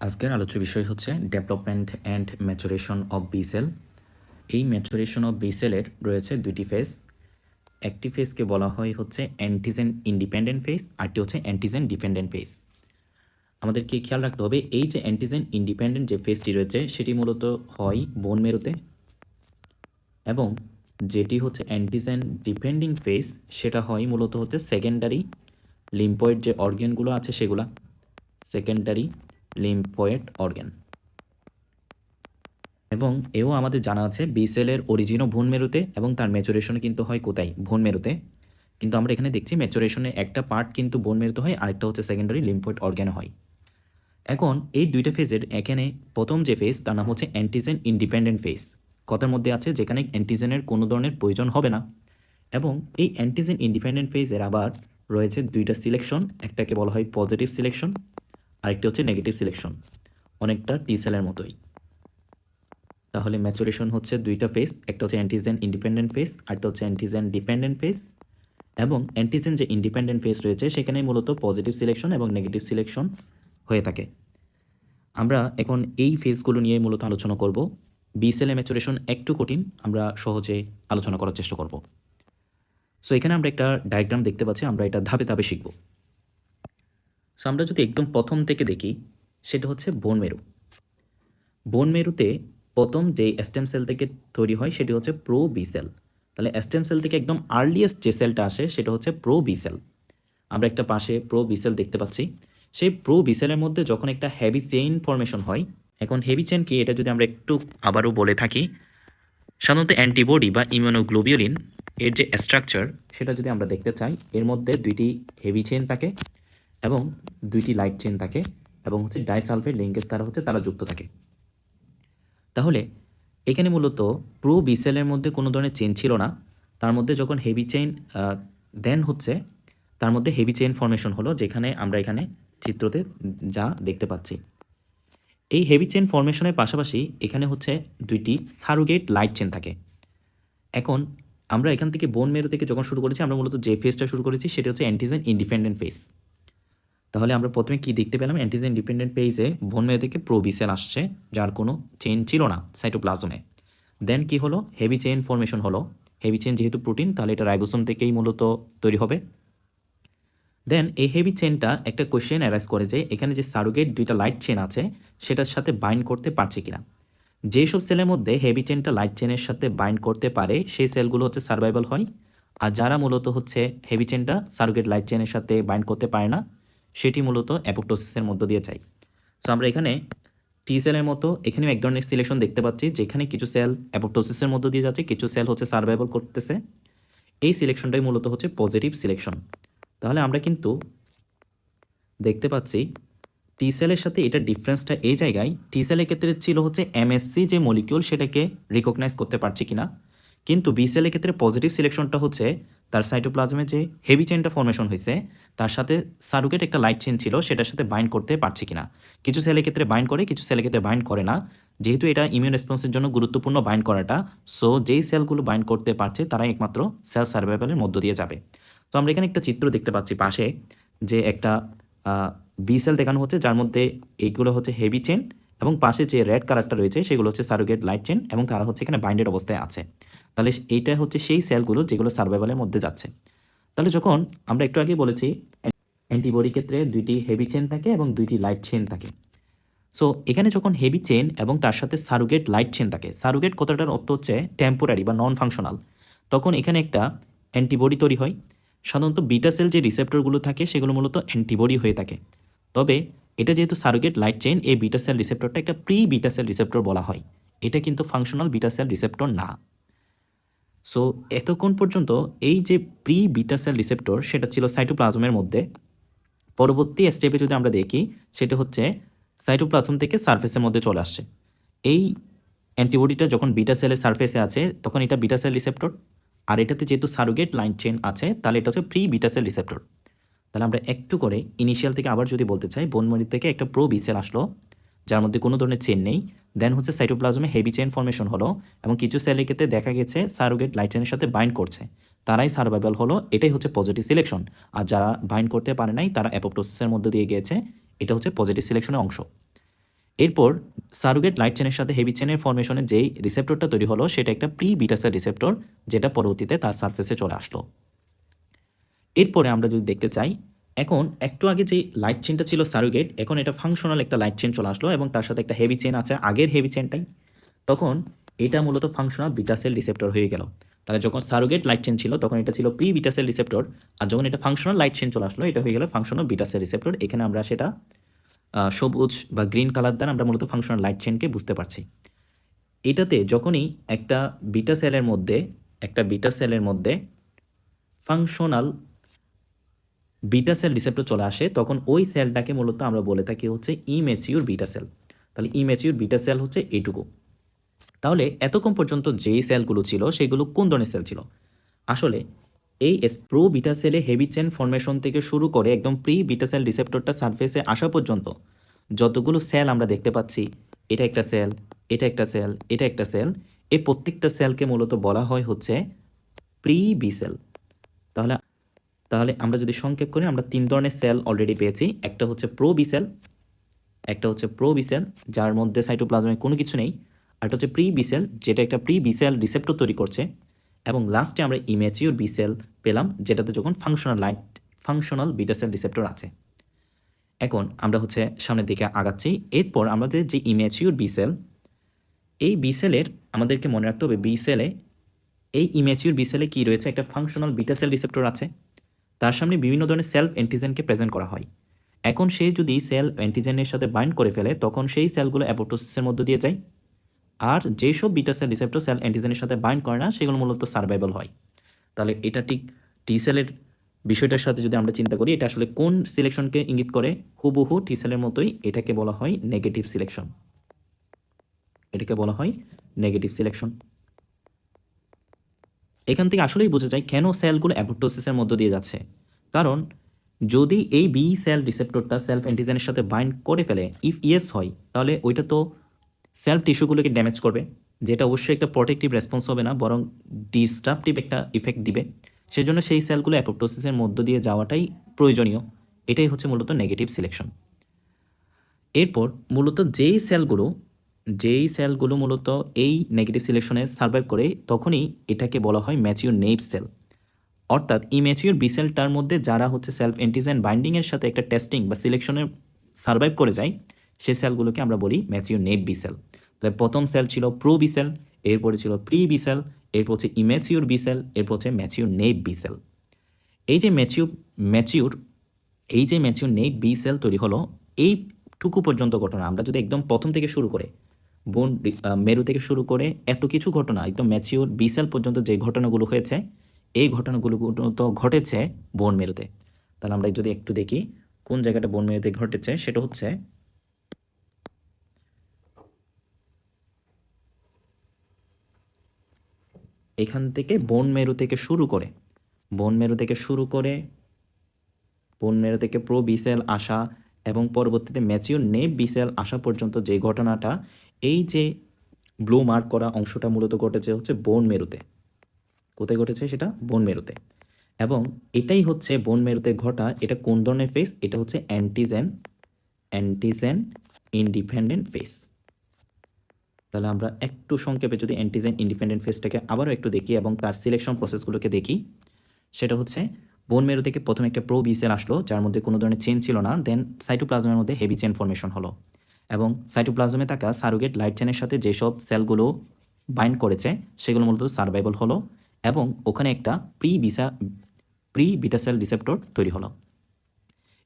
আজকের আলোচ্য বিষয় হচ্ছে development and maturation of B cell. এই ম্যাচুরেশন অফ বি সেলের রয়েছে দুটি ফেজ। একটি ফেজকে বলা হয় হচ্ছে অ্যান্টিজেন ইন্ডিপেন্ডেন্ট ফেজ, আরটি হচ্ছে অ্যান্টিজেন ডিপেন্ডেন্ট ফেজ। আমাদেরকে খেয়াল রাখতে হবে এই যে অ্যান্টিজেন ইন্ডিপেন্ডেন্ট যে ফেজটি রয়েছে সেটি মূলত হয় বোন মেরুতে, এবং যেটি হচ্ছে অ্যান্টিজেন ডিপেন্ডিং ফেজ সেটা হয় মূলত হচ্ছে সেকেন্ডারি লিম্ফয়েড যে অর্গ্যানগুলো আছে সেগুলা, সেকেন্ডারি লিম্ফয়েড অর্গ্যান। এবং এও আমাদের জানা আছে বি সেলের অরিজিনও ভ্রূণ মেরুতে এবং তার ম্যাচুরেশন কিন্তু হয় কোথায়, ভ্রূণ মেরুতে। কিন্তু আমরা এখানে দেখছি ম্যাচুরেশনের একটা পার্ট কিন্তু বোন মেরুতে হয়, আরেকটা হচ্ছে সেকেন্ডারি লিম্ফয়েড অর্গ্যানে হয়। এখন এই দুইটা ফেজের এখানে প্রথম যে ফেজ তার নাম হচ্ছে অ্যান্টিজেন ইন্ডিপেন্ডেন্ট ফেজ। কথার মধ্যে আছে যেখানে অ্যান্টিজেনের কোনো ধরনের প্রয়োজন হবে না। এবং এই অ্যান্টিজেন ইন্ডিপেন্ডেন্ট ফেজের আবার রয়েছে দুইটা সিলেকশন, একটাকে বলা হয় পজিটিভ সিলেকশন, আরেকটি হচ্ছে নেগেটিভ সিলেকশন, অনেকটা টি সেলের মতোই। তাহলে ম্যাচুরেশন হচ্ছে দুইটা ফেজ, একটা হচ্ছে অ্যান্টিজেন ইন্ডিপেন্ডেন্ট ফেজ, আরেকটা হচ্ছে অ্যান্টিজেন ডিপেন্ডেন্ট ফেজ। এবং অ্যান্টিজেন যে ইন্ডিপেন্ডেন্ট ফেজ রয়েছে সেখানে মূলত পজিটিভ সিলেকশন এবং নেগেটিভ সিলেকশন হয়ে থাকে। আমরা এখন এই ফেজগুলো নিয়ে মূলত আলোচনা করব। বি সেলের ম্যাচুরেশন একটু কঠিন, আমরা সহজে আলোচনা করার চেষ্টা করব। সো এখানে আমরা একটা ডায়াগ্রাম দেখতে পাচ্ছি, আমরা এটা ধাপে ধাপে শিখব। সো আমরা যদি একদম প্রথম থেকে দেখি, সেটা হচ্ছে বোন মেরু। বোন মেরুতে প্রথম যে স্টেম সেল থেকে তৈরি হয় সেটি হচ্ছে প্রো বি সেল। তাহলে স্টেম সেল থেকে একদম আর্লিয়েস্ট যে সেলটা আসে সেটা হচ্ছে প্রো বি সেল। আমরা একটা পাশে প্রো বি সেল দেখতে পাচ্ছি। সেই প্রো বি সেলের মধ্যে যখন একটা হেভি চেইন ফরমেশন হয়, এখন হেভি চেইন কি এটা যদি আমরা একটু আবারও বলে থাকি, সাধারণত অ্যান্টিবডি বা ইমিউনোগ্লোবিউলিন এর যে স্ট্রাকচার সেটা যদি আমরা দেখতে চাই, এর মধ্যে দুইটি হেভি চেইন থাকে এবং দুইটি লাইট চেইন থাকে, এবং হচ্ছে ডাইসালফেট লিঙ্কেজ তারা হচ্ছে তারা যুক্ত থাকে। তাহলে এখানে মূলত প্রো বি সেলের মধ্যে কোনো ধরনের চেইন ছিল না, তার মধ্যে যখন হেভি চেইন দেন হচ্ছে তার মধ্যে হেভি চেইন ফরমেশন হলো, যেখানে আমরা এখানে চিত্রতে যা দেখতে পাচ্ছি। এই হেভি চেইন ফরমেশনের পাশাপাশি এখানে হচ্ছে দুইটি সারোগেট লাইট চেইন থাকে। এখন আমরা এখান থেকে বোন মেরু থেকে যখন শুরু করেছি, আমরা মূলত যে ফেজটা শুরু করেছি সেটা হচ্ছে অ্যান্টিজেন ইন্ডিপেন্ডেন্ট ফেজ। তাহলে আমরা প্রথমে কি দেখতে পেলাম, অ্যান্টিজেন ডিপেন্ডেন্ট পেজে বোন মেরু থেকে প্রো বি সেল আসছে যার কোনো চেইন ছিল না সাইটোপ্লাজমে। দেন কি হলো, হেভি চেইন ফরমেশন হলো। হেভি চেইন যেহেতু প্রোটিন, তাহলে এটা রাইবোসোম থেকেই মূলত তৈরি হবে। দেন এই হেভি চেইনটা একটা কোয়েশ্চেন অ্যারাইজ করে যে এখানে যে সারোগেট দুইটা লাইট চেইন আছে সেটার সাথে বাইন্ড করতে পারছে কিনা। যেসব সেলের মধ্যে হেভি চেইনটা লাইট চেইনের সাথে বাইন্ড করতে পারে সেই সেলগুলো হচ্ছে সার্ভাইভাল হয়, আর যারা মূলত হচ্ছে হেভি চেইনটা সারোগেট লাইট চেইনের সাথে বাইন্ড করতে পারে না সেটি মূলত অ্যাপোপ্টোসিসের মধ্য দিয়ে যায়। সো আমরা এখানে টি সেলের মতো এখানেও এক ধরনের সিলেকশন দেখতে পাচ্ছি, যেখানে কিছু সেল অ্যাপোপ্টোসিসের মধ্য দিয়ে যাচ্ছে, কিছু সেল হচ্ছে সার্ভাইভাল করতেছে। এই সিলেকশনটাই মূলত হচ্ছে পজিটিভ সিলেকশন। তাহলে আমরা কিন্তু দেখতে পাচ্ছি টি সেলের সাথে এটা ডিফারেন্সটা এই জায়গায়, টি সেলের ক্ষেত্রে ছিল হচ্ছে এমএসসি যে মলিকিউল সেটাকে রিকগনাইজ করতে পারছি কিনা, কিন্তু বি সেলের ক্ষেত্রে পজিটিভ সিলেকশনটা হচ্ছে তার সাইটোপ্লাজমে যে হেভি চেইনটা ফরমেশন হয়েছে তার সাথে সারোগেট একটা লাইট চেইন ছিল সেটার সাথে বাইন্ড করতে পারছে কিনা। কিছু সেলের ক্ষেত্রে বাইন্ড করে, কিছু সেলের ক্ষেত্রে বাইন্ড করে না। যেহেতু এটা ইমিউন রেসপন্সের জন্য গুরুত্বপূর্ণ বাইন্ড করাটা, সো যেই সেলগুলো বাইন্ড করতে পারছে তারাই একমাত্র সেল সার্ভাইভালের মধ্য দিয়ে যাবে। তো আমরা এখানে একটা চিত্র দেখতে পাচ্ছি পাশে, যে একটা বি সেল দেখানো হচ্ছে যার মধ্যে এইগুলো হচ্ছে হেভি চেন, এবং পাশে যে রেড কালারটা রয়েছে সেগুলো হচ্ছে সারোগেট লাইট চেন, এবং তারা হচ্ছে এখানে বাইন্ডেড অবস্থায় আছে। তাহলে এইটা হচ্ছে সেই সেলগুলো যেগুলো সার্ভাইভালের মধ্যে যাচ্ছে। তাহলে যখন আমরা একটু আগে বলেছি অ্যান্টিবডি ক্ষেত্রে দুইটি হেভি চেন থাকে এবং দুইটি লাইট চেন থাকে। সো এখানে যখন হেভি চেন এবং তার সাথে সারোগেট লাইট চেন থাকে, সারোগেট কথাটার অর্থ হচ্ছে টেম্পোরারি বা নন ফাংশনাল, তখন এখানে একটা অ্যান্টিবডি তৈরি হয়। সাধারণত বিটা সেল যে রিসেপ্টরগুলো থাকে সেগুলো মূলত অ্যান্টিবডি হয়ে থাকে। তবে এটা যেহেতু সারোগেট লাইট চেইন, এই বিটা সেল রিসেপ্টরটা একটা প্রি বিটা সেল রিসেপ্টর বলা হয়, এটা কিন্তু ফাংশনাল বিটা সেল রিসেপ্টর না। সো এতক্ষণ পর্যন্ত এই যে প্রি বিটা সেল রিসেপ্টর সেটা ছিল সাইটোপ্লাজমের মধ্যে। পরবর্তী স্টেপে যদি আমরা দেখি, সেটা হচ্ছে সাইটোপ্লাজম থেকে সারফেসের মধ্যে চলে আসছে। এই অ্যান্টিবডিটা যখন বিটা সেলের সারফেসে আছে তখন এটা বিটা সেল রিসেপ্টর, আর এটাতে যেহেতু সারোগেট লাইন চেইন আছে তাহলে এটা হচ্ছে প্রি বিটা সেল রিসেপ্টর। তাহলে আমরা একটু করে ইনিশিয়াল থেকে আবার যদি বলতে চাই, বোন ম্যারো থেকে একটা প্রো বি সেল আসলো যার মধ্যে কোনো ধরনের চেন নেই। দেন হচ্ছে সাইটোপ্লাজমে হেভি চেইন ফরমেশন হলো, এবং কিছু সেলের ক্ষেত্রে দেখা গেছে সারোগেট লাইট চেনের সাথে বাইন্ড করছে, তারাই সার্ভাইভাল হলো, এটাই হচ্ছে পজিটিভ সিলেকশন। আর যারা বাইন্ড করতে পারে নাই তারা অ্যাপোপ্টোসিসের মধ্যে দিয়ে গিয়েছে, এটা হচ্ছে পজিটিভ সিলেকশনের অংশ। এরপর সারোগেট লাইট চেনের সাথে হেভি চেনের ফরমেশনে যেই রিসেপ্টরটা তৈরি হলো সেটা একটা প্রি বিটা সেল রিসেপ্টর, যেটা পরবর্তীতে তার সারফেসে চলে আসলো। এরপরে আমরা যদি দেখতে চাই, এখন একটু আগে যে লাইট চেনটা ছিল সারোগেট, এখন এটা ফাংশনাল একটা লাইট চেন চলে আসলো এবং তার সাথে একটা হেভি চেন আছে আগের হেভি চেনটাই, তখন এটা মূলত ফাংশনাল বিটা সেল রিসেপ্টর হয়ে গেল। তাহলে যখন সারোগেট লাইট চেন ছিল তখন এটা ছিল প্রি বিটা সেল রিসেপ্টর, আর যখন এটা ফাংশনাল লাইট চেন চলে আসলো এটা হয়ে গেল ফাংশনাল বিটা সেল রিসেপ্টর। এখানে আমরা সেটা সবুজ বা গ্রিন কালার দ্বারা আমরা মূলত ফাংশনাল লাইট চেনকে বুঝতে পারছি। এটাতে যখনই একটা বিটা সেলের মধ্যে ফাংশনাল বিটা সেল রিসেপ্টর চলে আসে, তখন ওই সেলটাকে মূলত আমরা বলে থাকি হচ্ছে ইম্যাচিউর বিটা সেল। তাহলে ইম্যাচিউর বিটা সেল হচ্ছে এইটুকু। তাহলে এতক্ষণ পর্যন্ত যেই সেলগুলো ছিল সেগুলো কোন ধরনের সেল ছিল? আসলে এই প্রো বিটা সেলে হেভি চেন ফরমেশন থেকে শুরু করে একদম প্রি বিটা সেল রিসেপ্টরটা সারফেসে আসা পর্যন্ত যতগুলো সেল আমরা দেখতে পাচ্ছি, এটা একটা সেল, এটা একটা সেল, এটা একটা সেল, এই প্রত্যেকটা সেলকে মূলত বলা হয় হচ্ছে প্রি বি সেল। তাহলে তাহলে আমরা যদি সংক্ষেপ করি, আমরা তিন ধরনের সেল অলরেডি পেয়েছি। একটা হচ্ছে প্রো বি সেল, যার মধ্যে সাইটোপ্লাজমে কোনো কিছু নেই, আর একটা হচ্ছে প্রি বি সেল যেটা একটা প্রি বি সেল রিসেপ্টর তৈরি করছে, এবং লাস্টে আমরা ইম্যাচিউর বি সেল পেলাম যেটাতে যখন ফাংশনাল বিটা সেল রিসেপ্টর আছে। এখন আমরা হচ্ছে সামনের দিকে আগাচ্ছি। এরপর আমাদের যে ইম্যাচিউর বি সেল, এই বি সেলের আমাদেরকে মনে রাখতে হবে এই ইম্যাচিউর বি সেলে কী রয়েছে, একটা ফাংশনাল বিটা সেল রিসেপ্টর আছে, তার সামনে বিভিন্ন ধরনের সেলফ অ্যান্টিজেনকে প্রেজেন্ট করা হয়। এখন সে যদি সেল অ্যান্টিজেনের সাথে বাইন্ড করে ফেলে তখন সেই সেলগুলো অ্যাপোপ্টোসিসের মধ্য দিয়ে যায়, আর যেসব বিটা সেল রিসেপ্টর সেল অ্যান্টিজেনের সাথে বাইন্ড করে না সেগুলো মূলত সার্ভাইভাল হয়। তাহলে এটা ঠিক টি সেলের বিষয়টার সাথে যদি আমরা চিন্তা করি, এটা আসলে কোন সিলেকশনকে ইঙ্গিত করে? হুবহু টি সেলের মতোই, এটাকে বলা হয় নেগেটিভ সিলেকশন। এখান থেকে আসলেই বোঝা যায় কেন সেলগুলো অ্যাপোপ্টোসিসের মধ্য দিয়ে যাচ্ছে। কারণ যদি এই বি সেল রিসেপ্টরটা সেলফ অ্যান্টিজেনের সাথে বাইন্ড করে ফেলে, ইফ ইয়েস হয়, তাহলে ওইটা তো সেলফ টিস্যুগুলোকে ড্যামেজ করবে, যেটা অবশ্যই একটা প্রোটেক্টিভ রেসপন্স হবে না, বরং ডিস্ট্রাপটিভ একটা ইফেক্ট দিবে। সেজন্য সেই সেলগুলো অ্যাপোপ্টোসিসের মধ্য দিয়ে যাওয়াটাই প্রয়োজনীয়। এটাই হচ্ছে মূলত নেগেটিভ সিলেকশন। এরপর মূলত যেই সেলগুলো মূলত এই নেগেটিভ সিলেকশনে সার্ভাইভ করে, তখনই এটাকে বলা হয় ম্যাচিউর নেইভ সেল। অর্থাৎ ইম্যাচিউর বি সেলটার মধ্যে যারা হচ্ছে সেলফ অ্যান্টিজেন বাইন্ডিংয়ের সাথে একটা টেস্টিং বা সিলেকশনের সার্ভাইভ করে যায়, সেই সেলগুলোকে আমরা বলি ম্যাচিউর নেইভ বি সেল। তাহলে প্রথম সেল ছিল প্রো বি সেল, এরপরে ছিল প্রি বি সেল, এরপর হচ্ছে ইম্যাচিউর বি সেল, এরপর হচ্ছে ম্যাচিউর নেইভ বি সেল। এই যে ম্যাচিউর নেইভ বি সেল তৈরি হলো, এইটুকু পর্যন্ত ঘটনা আমরা যদি একদম প্রথম থেকে শুরু করে মেরু থেকে শুরু করে এত কিছু ঘটনা একদম ম্যাচিউর বি সেল পর্যন্ত যে ঘটনাগুলো হয়েছে, এই ঘটনাগুলো তো ঘটেছে বোন মেরুতে। তাহলে আমরা যদি একটু দেখি কোন জায়গাটা বোন মেরুতে ঘটেছে, সেটা হচ্ছে এখান থেকে বোন মেরু থেকে প্রো বি সেল আসা এবং পরবর্তীতে ম্যাচিউর নেভ বি সেল আসা পর্যন্ত যে ঘটনাটা, এই যে ব্লু মার্ক করা অংশটা মূলত ঘটেছে হচ্ছে বোন মেরুতে। কোথায় ঘটেছে? সেটা বোন মেরুতে। এবং এটাই হচ্ছে বোন মেরুতে ঘটা, এটা কোন ধরনের ফেস? এটা হচ্ছে অ্যান্টিজেন ইন্ডিপেন্ডেন্ট ফেস। তাহলে আমরা একটু সংক্ষেপে যদি অ্যান্টিজেন ইন্ডিপেন্ডেন্ট ফেসটাকে আবারও একটু দেখি এবং তার সিলেকশন প্রসেসগুলোকে দেখি, সেটা হচ্ছে বোন মেরু থেকে প্রথমে একটা প্রো বি সেল আসলো যার মধ্যে কোনো ধরনের চেন ছিল না, দেন সাইটোপ্লাজমের মধ্যে হেভি চেন ফর্মেশন হলো, এবং সাইটোপ্লাজমে থাকা সারোগেট লাইট চেনের সাথে যেসব সেলগুলো বাইন্ড করেছে সেগুলো মূলত সার্ভাইভাল হলো, এবং ওখানে একটা প্রি বিটা সেল রিসেপ্টর তৈরি হলো।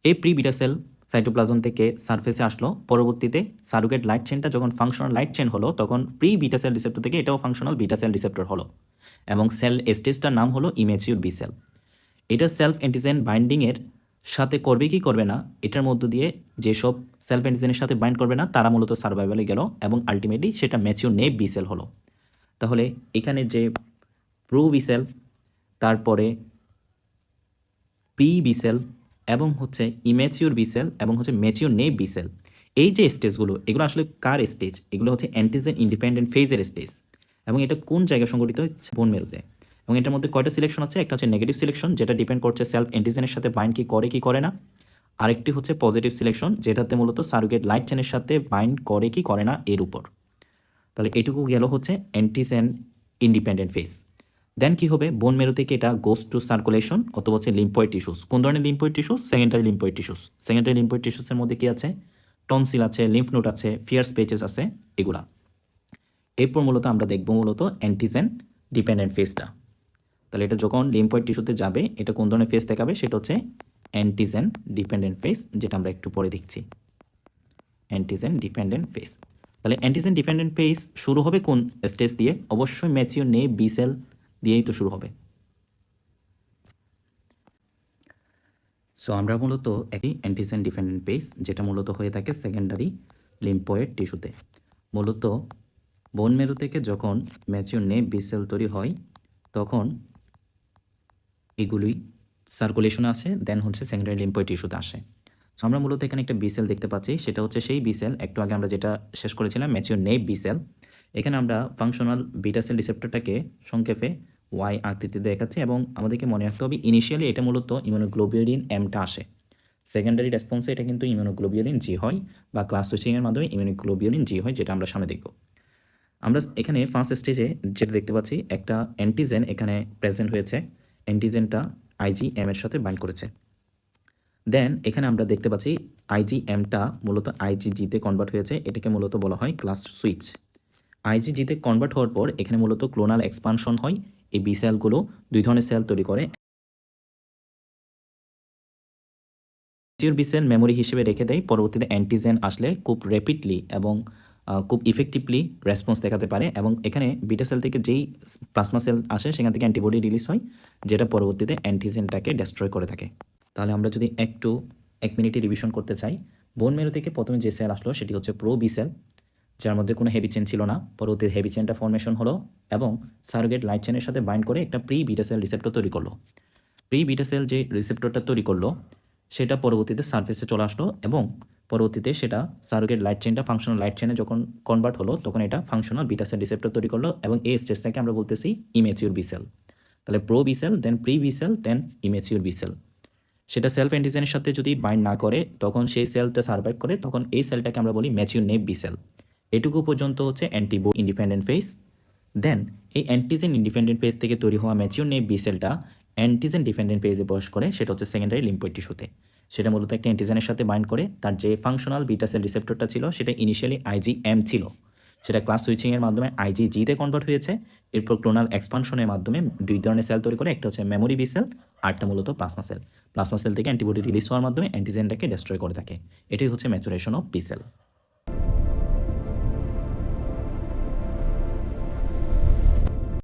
এই প্রি বিটা সেল সাইটোপ্লাজম থেকে সারফেসে আসলো, পরবর্তীতে সারোগেট লাইট চেনটা যখন ফাংশনাল লাইট চেন হলো তখন প্রি বিটা সেল রিসেপ্টর থেকে এটাও ফাংশনাল বিটা সেল রিসেপ্টর হলো, এবং সেল স্টেজটার নাম হলো ইম্যাচিউর বি সেল। এটা সেলফ অ্যান্টিজেন বাইন্ডিংয়ের সাথে করবে কি করবে না, এটার মধ্য দিয়ে যেসব সেলফ অ্যান্টিজেনের সাথে বাইন্ড করবে না তারা মূলত সার্ভাইভালে গেল, এবং আলটিমেটলি সেটা ম্যাচিউর নেভ বি সেল হলো। তাহলে এখানে যে প্রো বি সেল, তারপরে পি বি সেল, এবং হচ্ছে ইম্যাচিউর বি সেল, এবং হচ্ছে ম্যাচিউর নেভ বি সেল, এই যে স্টেজগুলো, এগুলো আসলে কার স্টেজ? এগুলো হচ্ছে অ্যান্টিজেন ইন্ডিপেন্ডেন্ট ফেজের স্টেজ, এবং এটা কোন জায়গায় সংঘটিত হচ্ছে? বোন মেরুতে। এবং এটার মধ্যে কয়টা সিলেকশন আছে? একটা হচ্ছে নেগেটিভ সিলেকশন, যেটা ডিপেন্ড করছে সেলফ অ্যান্টিজেনের সাথে বাইন্ড কি করে না, আরেকটি হচ্ছে পজিটিভ সিলেকশন, যেটাতে মূলত সারোগেট লাইট চেনের সাথে বাইন্ড করে কি করে না এর উপর। তাহলে এটুকু গেল হচ্ছে অ্যান্টিজেন ইন্ডিপেন্ডেন্ট ফেজ। দেন কি হবে, বোন মেরু থেকে এটা গোস টু সার্কুলেশন অথবা হচ্ছে লিম্ফয়েড টিস্যুস। কোন ধরনের lymphoid tissues? Secondary lymphoid tissues. Secondary lymphoid টিস্যুসের মধ্যে কি আছে? টনসিল আছে, লিম্ফ নোড আছে, ফিয়ার্স পেচেস আছে, এগুলা। এরপর মূলত আমরা দেখব মূলত অ্যান্টিজেন ডিপেন্ডেন্ট ফেজটা। তাহলে এটা যখন লিম্ফয়েড টিস্যুতে যাবে এটা কোন ধরনের ফেজ দেখাবে? সেটা হচ্ছে অ্যান্টিজেন ডিপেন্ডেন্ট ফেজ, যেটা আমরা একটু পরে দেখছি। Antigen dependent phase. তাহলে অ্যান্টিজেন ডিপেন্ডেন্ট ফেজ শুরু হবে কোন স্টেজ দিয়ে? অবশ্যই ম্যাচিওর নে বি সেল দিয়েই তো শুরু হবে। সো আমরা মূলত একই অ্যান্টিজেন ডিপেন্ডেন্ট ফেজ, যেটা মূলত হয়ে থাকে সেকেন্ডারি লিম্ফয়েড টিস্যুতে। মূলত বোন মেরু থেকে যখন ম্যাচিওর নে বি সেল তৈরি হয় তখন এগুলোই সার্কুলেশনে আসে, দেন হচ্ছে সেকেন্ডারি লিম্ফয়েড টিস্যুতে আসে। সো আমরা মূলত এখানে একটা বি সেল দেখতে পাচ্ছি, সেটা হচ্ছে সেই বি সেল একটু আগে আমরা যেটা শেষ করেছিলাম ম্যাচিওর নে বি সেল। এখানে আমরা ফাংশনাল বিটা সেল রিসেপ্টরটাকে সংক্ষেপে ওয়াই আকৃতিতে দেখাচ্ছি, এবং আমাদেরকে মনে রাখতে হবে ইনিশিয়ালি এটা মূলত ইমিউনোগ্লোবিউলিন এমটা আসে। সেকেন্ডারি রেসপন্সে এটা কিন্তু ইমিউনোগ্লোবিউলিন জি হয়, বা ক্লাস সুইচিংয়ের মাধ্যমে ইমিউনোগ্লোবিউলিন জি হয়, যেটা আমরা সামনে দেখব। আমরা এখানে ফার্স্ট স্টেজে যেটা দেখতে পাচ্ছি একটা অ্যান্টিজেন এখানে প্রেজেন্ট হয়েছে, অ্যান্টিজেনটা আইজিএম এর সাথে বাইন্ড করেছে। দেন এখানে আমরা দেখতে পাচ্ছি আইজিএমটা মূলত আইজিজিতে কনভার্ট হয়েছে, এটাকে মূলত বলা হয় ক্লাস সুইচ। আইজিজিতে কনভার্ট হওয়ার পর এখানে মূলত ক্লোনাল এক্সপানশন হয়। এই বি সেলগুলো দুই ধরনের সেল তৈরি করে, ম্যাচিওর বি সেল মেমোরি হিসেবে রেখে দেয়, পরবর্তীতে অ্যান্টিজেন আসলে খুব র্যাপিডলি এবং খুব ইফেক্টিভলি রেসপন্স দেখাতে পারে, এবং এখানে বিটা সেল থেকে যেই প্লাজমা সেল আসে সেখান থেকে অ্যান্টিবডি রিলিজ হয়, যেটা পরবর্তীতে অ্যান্টিজেনটাকে ডেস্ট্রয় করে থাকে। তাহলে আমরা যদি একটু 1 মিনিটে রিভিশন করতে চাই, বোন মেরু থেকে প্রথমে যে সেল আসলো সেটি হচ্ছে প্রো বি সেল, যার মধ্যে কোনো হেভি চেন ছিল না। পরবর্তীতে হেভি চেনটা ফর্মেশন হলো এবং সারোগেট লাইট চেনের সাথে বাইন্ড করে একটা প্রি বিটা সেল রিসেপ্টর তৈরি করলো। প্রি বিটা সেল যে রিসেপ্টরটা তৈরি করলো সেটা পরবর্তীতে সারফেসে চলে আসলো, এবং পরবর্তীতে সেটা সারোগেট লাইট চেনটা ফাংশনাল লাইট চেনে যখন কনভার্ট হলো তখন এটা ফাংশনাল বিটা সেল রিসেপ্টর তৈরি করলো, এবং এই স্টেজটাকে আমরা বলতেছি ইমেচিউর বি সেল। তাহলে প্রো বি সেল, দেন প্রি বি সেল, দেন ইমেচিউর বি সেল। সেটা সেলফ অ্যান্টিজেনের সাথে যদি বাইন্ড না করে তখন সেই সেলটা সার্ভাইভ করে, তখন এই সেলটাকে আমরা বলি ম্যাচিউর নেভ বি সেল। এটুকু পর্যন্ত হচ্ছে অ্যান্টিবডি ইন্ডিপেন্ডেন্ট ফেজ। দেন এই অ্যান্টিজেন ইন্ডিপেন্ডেন্ট ফেজ থেকে তৈরি হওয়া ম্যাচিউর নেভ বি সেলটা অ্যান্টিজেন ডিপেন্ডেন্ট ফেজে প্রবেশ করে, সেটা হচ্ছে সেকেন্ডারি লিম্ফয়েড টিস্যুতে। সেটা মূলত একটা অ্যান্টিজেনের সাথে বাইন্ড করে, তার যে ফাংশনাল বিটা সেল রিসেপ্টরটা ছিল সেটা ইনিশিয়ালি আইজিএম ছিল, সেটা ক্লাস সুইচিংয়ের মাধ্যমে আইজিজিতে কনভার্ট হয়েছে। এরপর ক্লোনাল এক্সপানশনের মাধ্যমে দুই ধরনের সেল তৈরি করে, একটা হচ্ছে মেমোরি বি সেল, আরটা মূলত প্লাজমা সেল। প্লাজমা সেল থেকে অ্যান্টিবডি রিলিজ হওয়ার মাধ্যমে অ্যান্টিজেনটাকে ডেস্ট্রয় করে থাকে। এটাই হচ্ছে ম্যাচুরেশন অফ বি সেল।